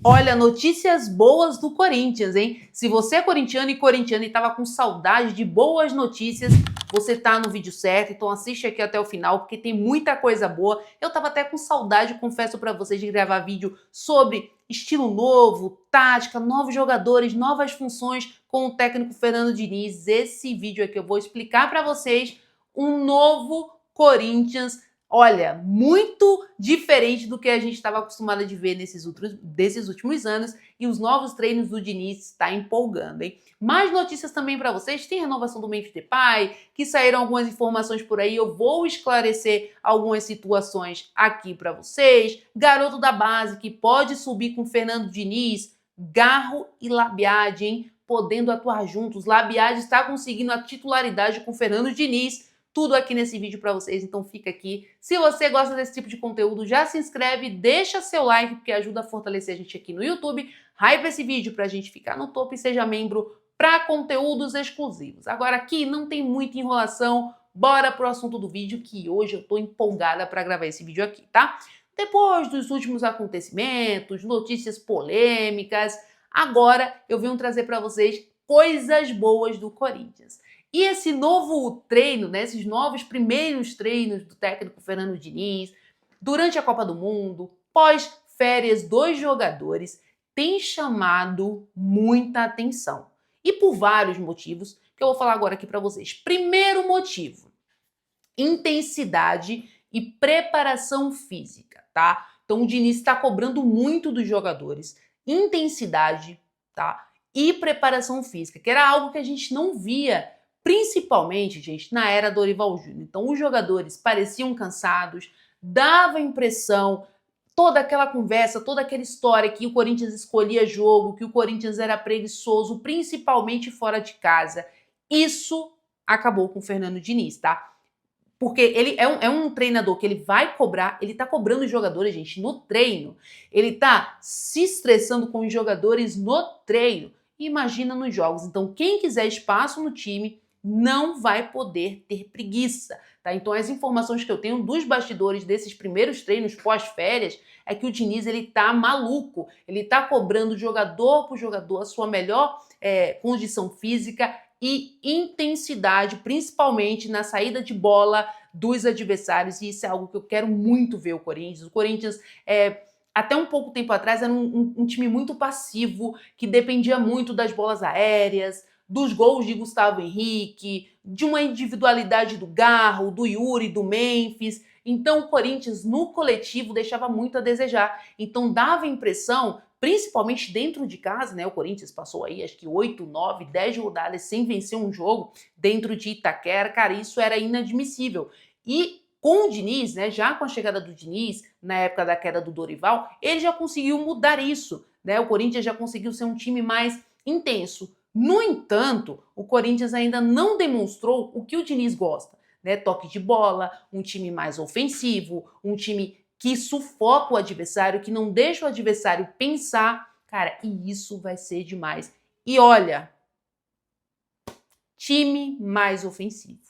Olha, notícias boas do Corinthians, hein? Se você é corintiano e corintiana e estava com saudade de boas notícias, você tá no vídeo certo, então assiste aqui até o final, porque tem muita coisa boa. Eu tava até com saudade, confesso para vocês, de gravar vídeo sobre estilo novo, tática, novos jogadores, novas funções com o técnico Fernando Diniz. Esse vídeo aqui eu vou explicar para vocês um novo Corinthians. Olha, muito diferente do que a gente estava acostumado de ver desses últimos anos, e os novos treinos do Diniz está empolgando, hein? Mais notícias também para vocês, tem renovação do Memphis Depay, que saíram algumas informações por aí, eu vou esclarecer algumas situações aqui para vocês. Garoto da base que pode subir com Fernando Diniz, Garro e Labiade, hein? Podendo atuar juntos. Labiade está conseguindo a titularidade com Fernando Diniz. Tudo aqui nesse vídeo para vocês, então fica aqui. Se você gosta desse tipo de conteúdo, já se inscreve, deixa seu like, porque ajuda a fortalecer a gente aqui no YouTube. Hype esse vídeo para a gente ficar no topo e seja membro para conteúdos exclusivos. Agora aqui não tem muita enrolação, bora pro assunto do vídeo, que hoje eu tô empolgada para gravar esse vídeo aqui, tá? Depois dos últimos acontecimentos, notícias polêmicas, agora eu venho trazer para vocês coisas boas do Corinthians. E esse novo treino, né, esses novos primeiros treinos do técnico Fernando Diniz, durante a Copa do Mundo, pós-férias dos jogadores, tem chamado muita atenção. E por vários motivos que eu vou falar agora aqui para vocês. Primeiro motivo, intensidade e preparação física, tá? Então o Diniz está cobrando muito dos jogadores, intensidade, tá? E preparação física, que era algo que a gente não via, principalmente, gente, na era Dorival Júnior. Então os jogadores pareciam cansados, dava a impressão, toda aquela conversa, toda aquela história que o Corinthians escolhia jogo, que o Corinthians era preguiçoso, principalmente fora de casa. Isso acabou com o Fernando Diniz, tá? Porque ele é um treinador que ele vai cobrar, ele tá cobrando os jogadores, gente, no treino. Ele tá se estressando com os jogadores no treino. Imagina nos jogos. Então, quem quiser espaço no time não vai poder ter preguiça, tá? Então, as informações que eu tenho dos bastidores desses primeiros treinos pós-férias é que o Diniz, ele tá maluco. Ele tá cobrando jogador por jogador a sua melhor condição física e intensidade, principalmente na saída de bola dos adversários, e isso é algo que eu quero muito ver o Corinthians. O Corinthians, até um pouco tempo atrás, era um time muito passivo, que dependia muito das bolas aéreas, dos gols de Gustavo Henrique, de uma individualidade do Garro, do Yuri, do Memphis. Então o Corinthians, no coletivo, deixava muito a desejar. Então dava a impressão, principalmente dentro de casa, né? O Corinthians passou aí acho que 8, 9, 10 rodadas sem vencer um jogo dentro de Itaquera. Cara, isso era inadmissível. E com o Diniz, né, já com a chegada do Diniz, na época da queda do Dorival, ele já conseguiu mudar isso, né? O Corinthians já conseguiu ser um time mais intenso. No entanto, o Corinthians ainda não demonstrou o que o Diniz gosta, né? Toque de bola, um time mais ofensivo, um time que sufoca o adversário, que não deixa o adversário pensar. Cara, e isso vai ser demais. E olha, time mais ofensivo.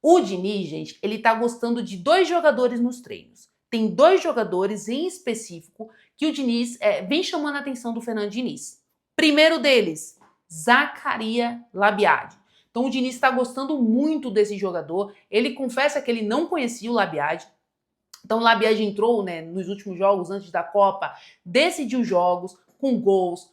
O Diniz, gente, ele tá gostando de 2 jogadores nos treinos. Tem 2 jogadores em específico que o Diniz vem chamando a atenção do Fernando Diniz. Primeiro deles, Zaccaria Labiade. Então o Diniz está gostando muito desse jogador. Ele confessa que ele não conhecia o Labiade. Então o Labiade entrou, né, nos últimos jogos, antes da Copa, decidiu jogos com gols,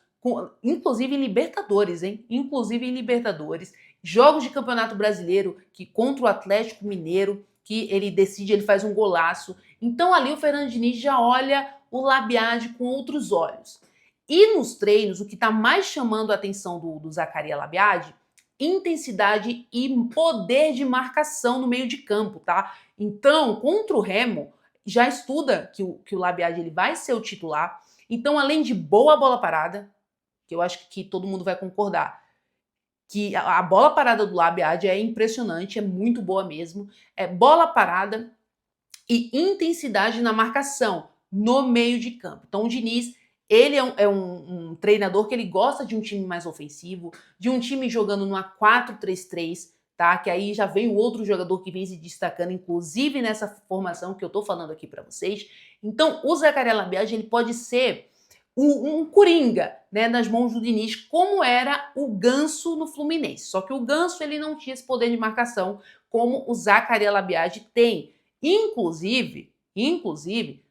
inclusive em Libertadores, hein? Inclusive em Libertadores. Jogos de Campeonato Brasileiro, que contra o Atlético Mineiro, que ele decide, ele faz um golaço. Então ali o Fernando Diniz já olha o Labiade com outros olhos. E nos treinos, o que está mais chamando a atenção do Zaccaria Labiade, intensidade e poder de marcação no meio de campo, tá? Então, contra o Remo, já estuda que o Labiade ele vai ser o titular. Então, além de boa bola parada, que eu acho que todo mundo vai concordar, que a bola parada do Labiade é impressionante, é muito boa mesmo. É bola parada e intensidade na marcação, no meio de campo. Então o Diniz, ele é um treinador que ele gosta de um time mais ofensivo, de um time jogando numa 4-3-3, tá? Que aí já vem o outro jogador que vem se destacando, inclusive nessa formação que eu tô falando aqui para vocês. Então o Zaccaria Labiade, ele pode ser um coringa, né, nas mãos do Diniz, como era o Ganso no Fluminense. Só que o Ganso ele não tinha esse poder de marcação como o Zacarias Labiade tem. Inclusive,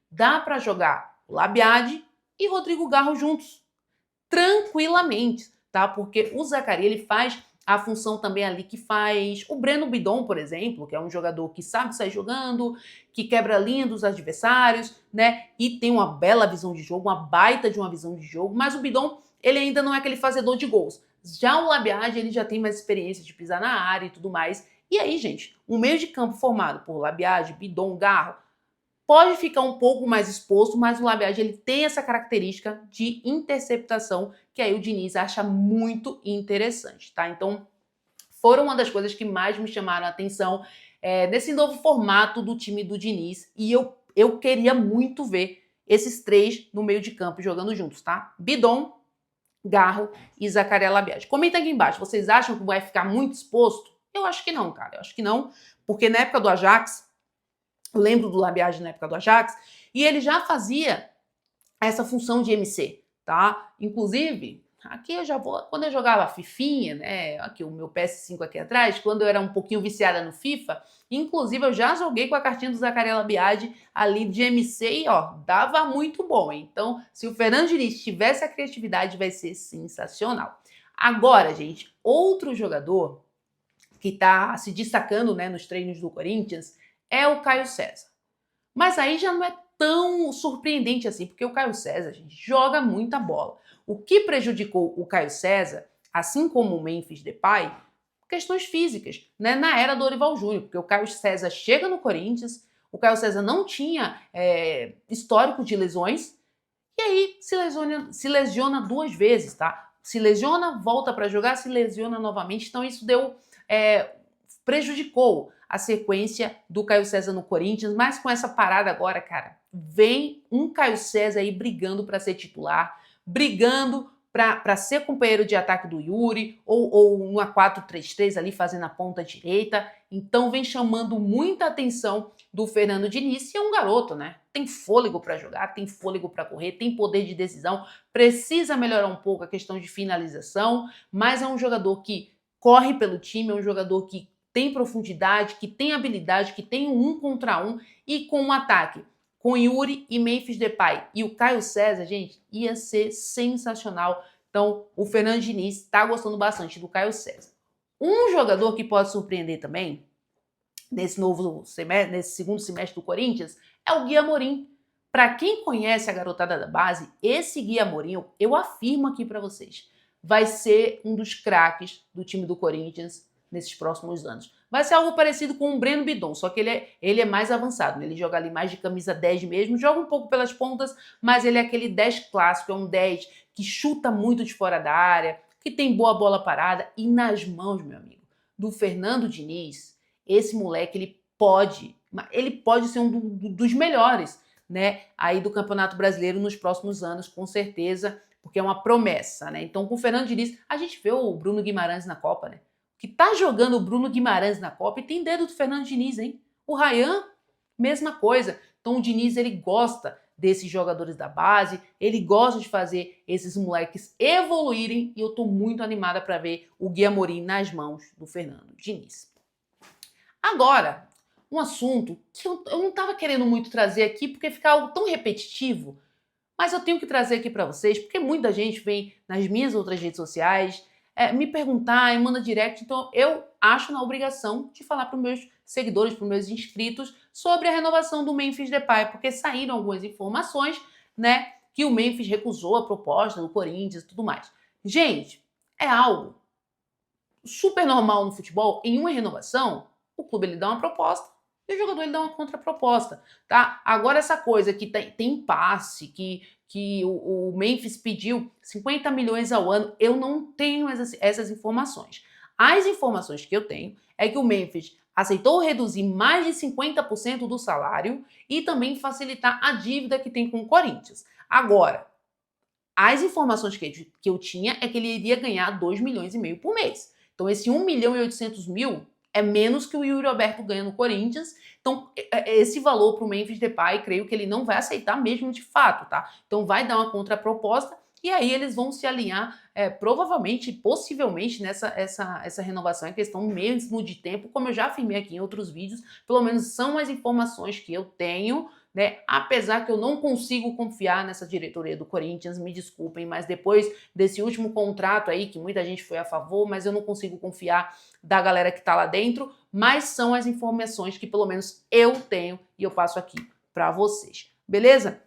dá para jogar o Labiade e Rodrigo Garro juntos, tranquilamente, tá? Porque o Zacarias ele faz a função também ali que faz o Breno Bidon, por exemplo, que é um jogador que sabe sair jogando, que quebra a linha dos adversários, né? E tem uma bela visão de jogo, uma baita de uma visão de jogo, mas o Bidon, ele ainda não é aquele fazedor de gols. Já o Labiade, ele já tem mais experiência de pisar na área e tudo mais. E aí, gente, um meio de campo formado por Labiade, Bidon, Garro, pode ficar um pouco mais exposto, mas o Labiade ele tem essa característica de interceptação que aí o Diniz acha muito interessante, tá? Então, foram uma das coisas que mais me chamaram a atenção nesse novo formato do time do Diniz e eu queria muito ver esses três no meio de campo jogando juntos, tá? Bidon, Garro e Zacarias Labiade. Comenta aqui embaixo, vocês acham que vai ficar muito exposto? Eu acho que não, cara, eu acho que não, porque na época do Ajax, eu lembro do Labiade na época do Ajax, e ele já fazia essa função de MC, tá? Inclusive, aqui eu já vou, quando eu jogava Fifinha, né, aqui o meu PS5 aqui atrás, quando eu era um pouquinho viciada no FIFA, inclusive eu já joguei com a cartinha do Zacarias Labiade ali de MC e ó, dava muito bom. Então, se o Fernando Diniz tivesse a criatividade, vai ser sensacional. Agora, gente, outro jogador que tá se destacando, né, nos treinos do Corinthians é o Caio César. Mas aí já não é tão surpreendente assim, porque o Caio César, gente, joga muita bola. O que prejudicou o Caio César, assim como o Memphis Depay, questões físicas, né? Na era do Dorival Júnior, porque o Caio César chega no Corinthians, o Caio César não tinha histórico de lesões, e aí se lesiona duas vezes, tá? Se lesiona, volta para jogar, se lesiona novamente, então isso prejudicou a sequência do Caio César no Corinthians, mas com essa parada agora, cara, vem um Caio César aí brigando para ser titular, brigando para ser companheiro de ataque do Yuri, ou uma 4-3-3 ali fazendo a ponta direita. Então vem chamando muita atenção do Fernando Diniz, e é um garoto, né? Tem fôlego para jogar, tem fôlego para correr, tem poder de decisão, precisa melhorar um pouco a questão de finalização, mas é um jogador que corre pelo time, é um jogador que tem profundidade, que tem habilidade, que tem um contra um, e com um ataque com Yuri e Memphis Depay e o Caio César, gente, ia ser sensacional. Então, o Fernando Diniz está gostando bastante do Caio César. Um jogador que pode surpreender também, nesse segundo semestre do Corinthians, é o Gui Amorim. Para quem conhece a garotada da base, esse Gui Amorim, eu afirmo aqui para vocês, vai ser um dos craques do time do Corinthians nesses próximos anos. Vai ser algo parecido com o Breno Bidon, só que ele é mais avançado, né? Ele joga ali mais de camisa 10 mesmo, joga um pouco pelas pontas, mas ele é aquele 10 clássico, é um 10 que chuta muito de fora da área, que tem boa bola parada, e nas mãos, meu amigo, do Fernando Diniz, esse moleque, ele pode ser dos melhores, né, aí do Campeonato Brasileiro nos próximos anos, com certeza, porque é uma promessa, né? Então, com o Fernando Diniz, a gente vê o Bruno Guimarães na Copa, né? Que tá jogando o Bruno Guimarães na Copa e tem dedo do Fernando Diniz, hein? O Ryan, mesma coisa. Então o Diniz, ele gosta desses jogadores da base, ele gosta de fazer esses moleques evoluírem e eu tô muito animada para ver o Gui Amorim nas mãos do Fernando Diniz. Agora, um assunto que eu não tava querendo muito trazer aqui porque fica algo tão repetitivo, mas eu tenho que trazer aqui para vocês porque muita gente vem nas minhas outras redes sociais me perguntar e manda direct, então eu acho na obrigação de falar para os meus seguidores, para os meus inscritos, sobre a renovação do Memphis Depay, porque saíram algumas informações, né, que o Memphis recusou a proposta do Corinthians e tudo mais. Gente, é algo super normal no futebol, em uma renovação, o clube ele dá uma proposta e o jogador ele dá uma contraproposta, tá? Agora essa coisa que tem impasse, que o Memphis pediu 50 milhões ao ano, eu não tenho essas informações. As informações que eu tenho é que o Memphis aceitou reduzir mais de 50% do salário e também facilitar a dívida que tem com o Corinthians. Agora, as informações que eu tinha é que ele iria ganhar 2 milhões e meio por mês. Então esse 1 milhão e 800 mil É menos que o Yuri Alberto ganha no Corinthians. Então, esse valor para o Memphis Depay, creio que ele não vai aceitar mesmo de fato, tá? Então, vai dar uma contraproposta e aí eles vão se alinhar, provavelmente, possivelmente, nessa essa renovação. É questão mesmo de tempo, como eu já afirmei aqui em outros vídeos, pelo menos são as informações que eu tenho, né? Apesar que eu não consigo confiar nessa diretoria do Corinthians, me desculpem, mas depois desse último contrato aí, que muita gente foi a favor, mas eu não consigo confiar da galera que tá lá dentro, mas são as informações que pelo menos eu tenho e eu passo aqui para vocês, beleza?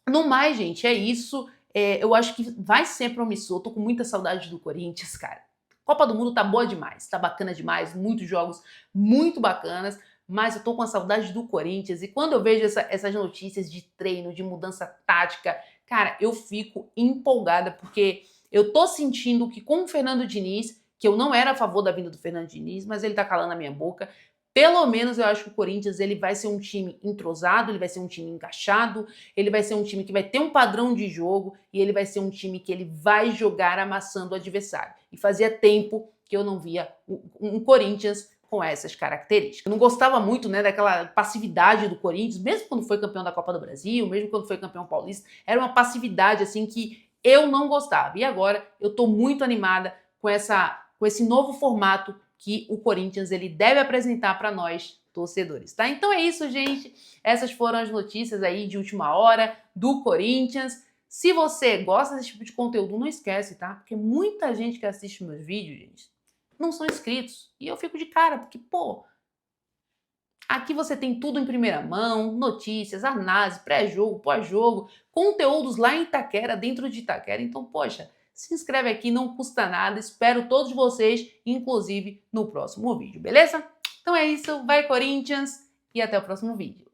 No mais, gente, é isso. Eu acho que vai ser promissor. Tô com muita saudade do Corinthians, cara. Copa do Mundo tá boa demais, tá bacana demais, muitos jogos muito bacanas, mas eu tô com a saudade do Corinthians e quando eu vejo essas notícias de treino, de mudança tática, cara, eu fico empolgada porque eu tô sentindo que com o Fernando Diniz, que eu não era a favor da vinda do Fernando Diniz, mas ele tá calando a minha boca, pelo menos eu acho que o Corinthians ele vai ser um time entrosado, ele vai ser um time encaixado, ele vai ser um time que vai ter um padrão de jogo e ele vai ser um time que ele vai jogar amassando o adversário. E fazia tempo que eu não via um Corinthians com essas características. Eu não gostava muito, né, daquela passividade do Corinthians, mesmo quando foi campeão da Copa do Brasil, mesmo quando foi campeão paulista, era uma passividade assim que eu não gostava. E agora eu tô muito animada com esse novo formato que o Corinthians ele deve apresentar para nós torcedores, tá? Então é isso, gente. Essas foram as notícias aí de última hora do Corinthians. Se você gosta desse tipo de conteúdo, não esquece, tá? Porque muita gente que assiste meus vídeos, gente, não são inscritos. E eu fico de cara, porque, pô, aqui você tem tudo em primeira mão, notícias, análise, pré-jogo, pós-jogo, conteúdos lá em Itaquera, dentro de Itaquera. Então, poxa, se inscreve aqui, não custa nada. Espero todos vocês, inclusive no próximo vídeo, beleza? Então é isso, vai Corinthians e até o próximo vídeo.